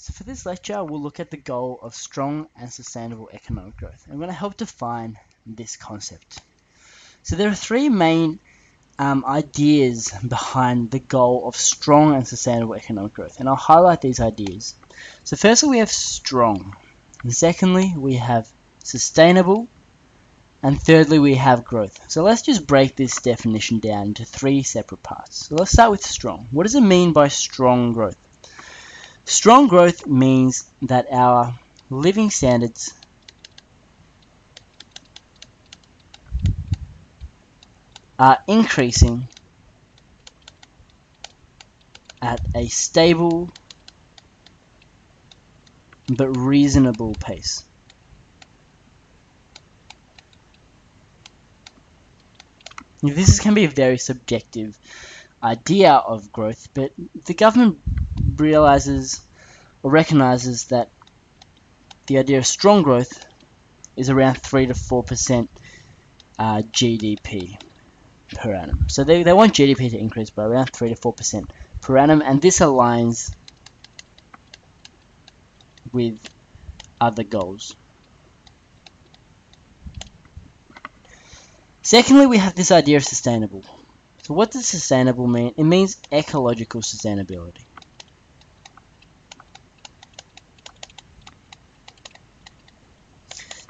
So for this lecture, we'll look at the goal of strong and sustainable economic growth. I'm going to help define this concept. So there are three main ideas behind the goal of strong and sustainable economic growth, and I'll highlight these ideas. So firstly, we have strong, and secondly, we have sustainable, and thirdly, we have growth. So let's just break this definition down into three separate parts. So let's start with strong. What does it mean by strong growth? Strong growth means that our living standards are increasing at a stable but reasonable pace. This can be a very subjective idea of growth, but the government realizes or recognizes that the idea of strong growth is around 3 to 4% GDP per annum. So they want GDP to increase by around 3 to 4% per annum, and this aligns with other goals. Secondly, we have this idea of sustainable. So what does sustainable mean? It means ecological sustainability.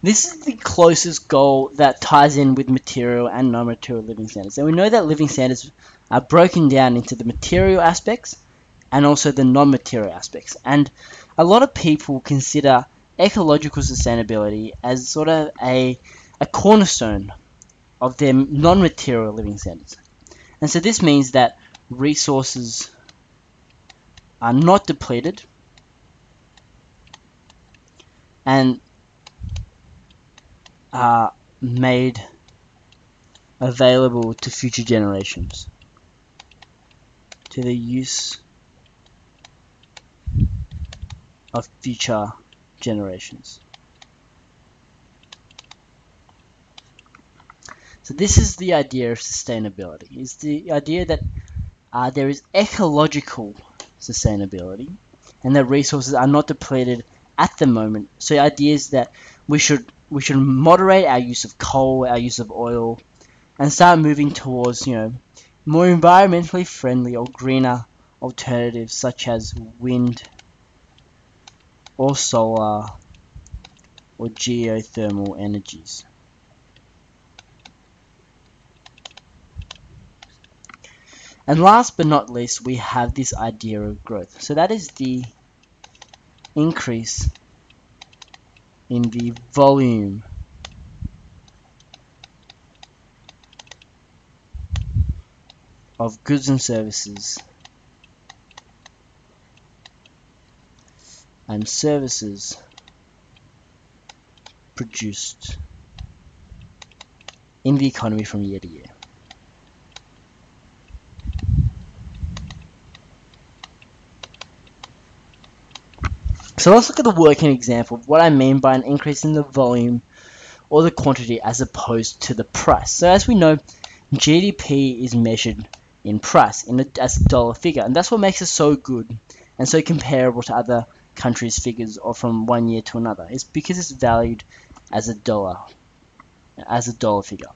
This is the closest goal that ties in with material and non-material living standards. And we know that living standards are broken down into the material aspects and also the non-material aspects. And a lot of people consider ecological sustainability as sort of a cornerstone of their non-material living standards. And so this means that resources are not depleted and are made available to future generations, to the use of future generations. So this is the idea of sustainability. It's the idea that there is ecological sustainability and that resources are not depleted at the moment. So ideas that we should moderate our use of coal, our use of oil, and start moving towards, more environmentally friendly or greener alternatives such as wind or solar or geothermal energies. And last but not least, we have this idea of growth. So that is the increase in the volume of goods and services produced in the economy from year to year. So let's look at the working example of what I mean by an increase in the volume or the quantity as opposed to the price. So as we know, GDP is measured in price, as a dollar figure, and that's what makes it so good and so comparable to other countries' figures or from one year to another. It's because it's valued as a dollar figure.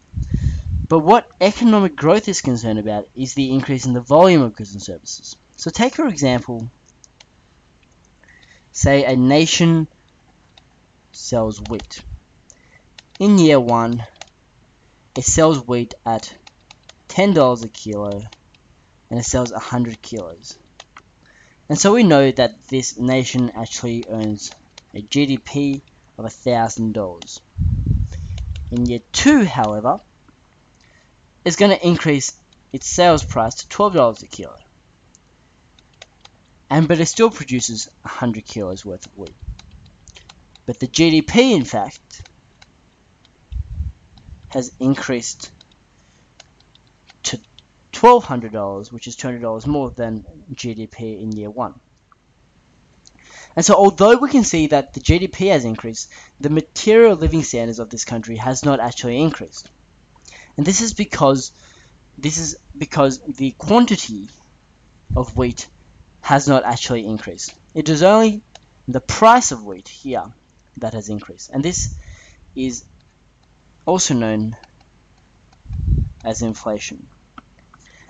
But what economic growth is concerned about is the increase in the volume of goods and services. So take, for example, say a nation sells wheat. In year one, it sells wheat at $10 a kilo and it sells 100 kilos. And so we know that this nation actually earns a GDP of $1,000. In year two, however, it's going to increase its sales price to $12 a kilo. But it still produces 100 kilos worth of wheat. But the GDP, in fact, has increased to $1,200, which is $200 more than GDP in year one. And so although we can see that the GDP has increased, the material living standards of this country has not actually increased. And this is because the quantity of wheat has not actually increased. It has only the price of wheat here that has increased. And this is also known as inflation.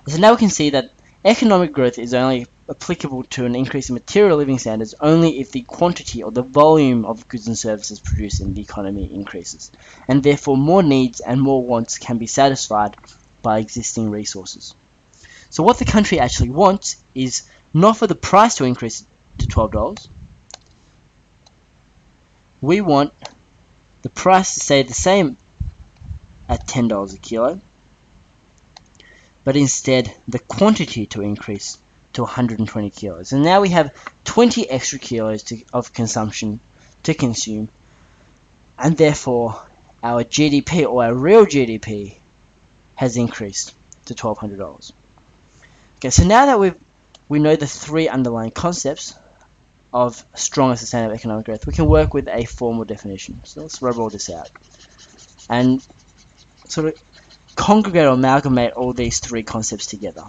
So now we can see that economic growth is only applicable to an increase in material living standards only if the quantity or the volume of goods and services produced in the economy increases, and therefore more needs and more wants can be satisfied by existing resources. So what the country actually wants is not for the price to increase to $12. We want the price to stay the same at $10 a kilo, but instead the quantity to increase to 120 kilos. And now we have 20 extra kilos of consumption to consume, and therefore our GDP, or our real GDP, has increased to $1,200. Okay, so now that we know the three underlying concepts of strong and sustainable economic growth, we can work with a formal definition. So let's rub all this out and sort of congregate or amalgamate all these three concepts together.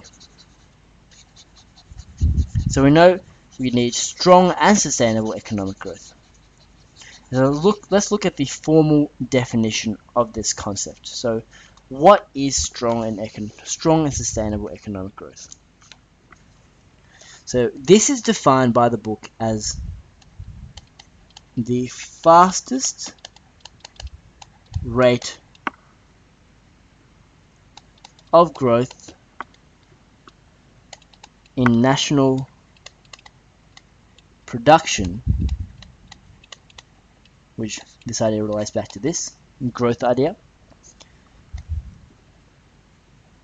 So we know we need strong and sustainable economic growth. So let's look at the formal definition of this concept. So what is strong and sustainable economic growth? So this is defined by the book as the fastest rate of growth in national production, which this idea relates back to this growth idea,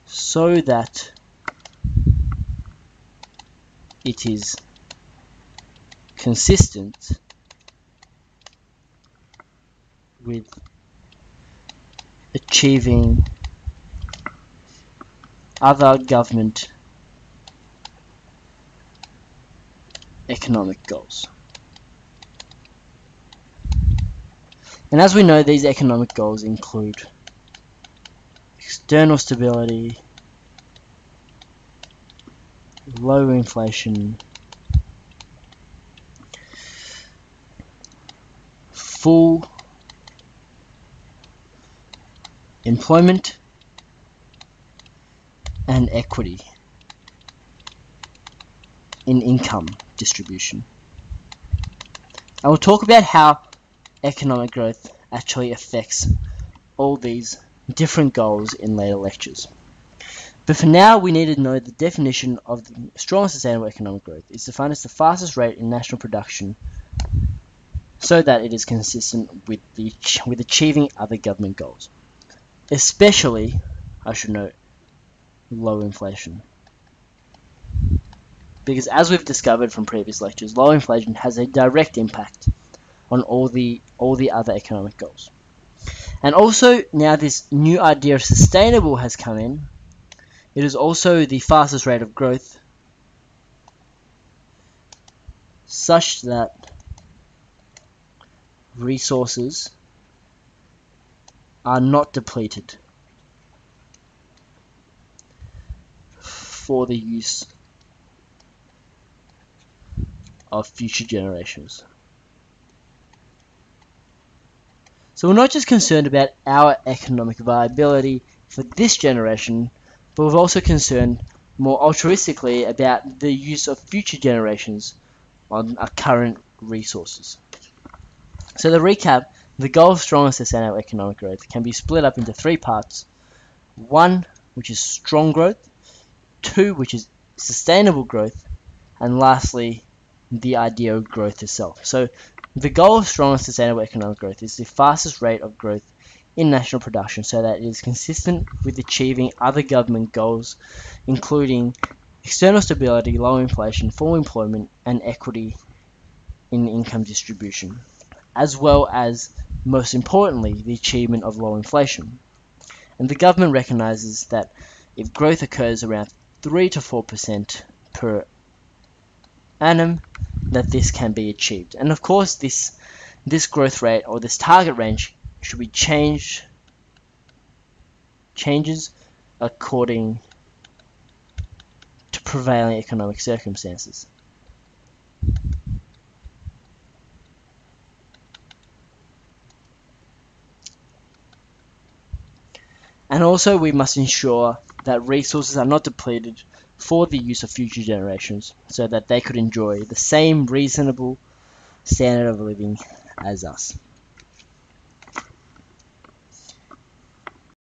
so that it is consistent with achieving other government economic goals. And as we know, these economic goals include external stability, low inflation, full employment, and equity in income distribution. I will talk about how economic growth actually affects all these different goals in later lectures. But for now, we need to know the definition of the strong and sustainable economic growth. It's defined as the fastest rate in national production so that it is consistent with achieving other government goals. Especially, I should note, low inflation. Because as we've discovered from previous lectures, low inflation has a direct impact on all the other economic goals. And also, now this new idea of sustainable has come in. It is also the fastest rate of growth, such that resources are not depleted for the use of future generations. So we're not just concerned about our economic viability for this generation, but we're also concerned more altruistically about the use of future generations on our current resources. So to recap, the goal of strong and sustainable economic growth can be split up into three parts. One, which is strong growth. Two, which is sustainable growth. And lastly, the idea of growth itself. So the goal of strong and sustainable economic growth is the fastest rate of growth in national production so that it is consistent with achieving other government goals, including external stability, low inflation, full employment, and equity in income distribution, as well as, most importantly, the achievement of low inflation. And the government recognizes that if growth occurs around 3 to 4% per annum, that this can be achieved. And of course, this growth rate or this target range should be changes according to prevailing economic circumstances. And also we must ensure that resources are not depleted for the use of future generations so that they could enjoy the same reasonable standard of living as us.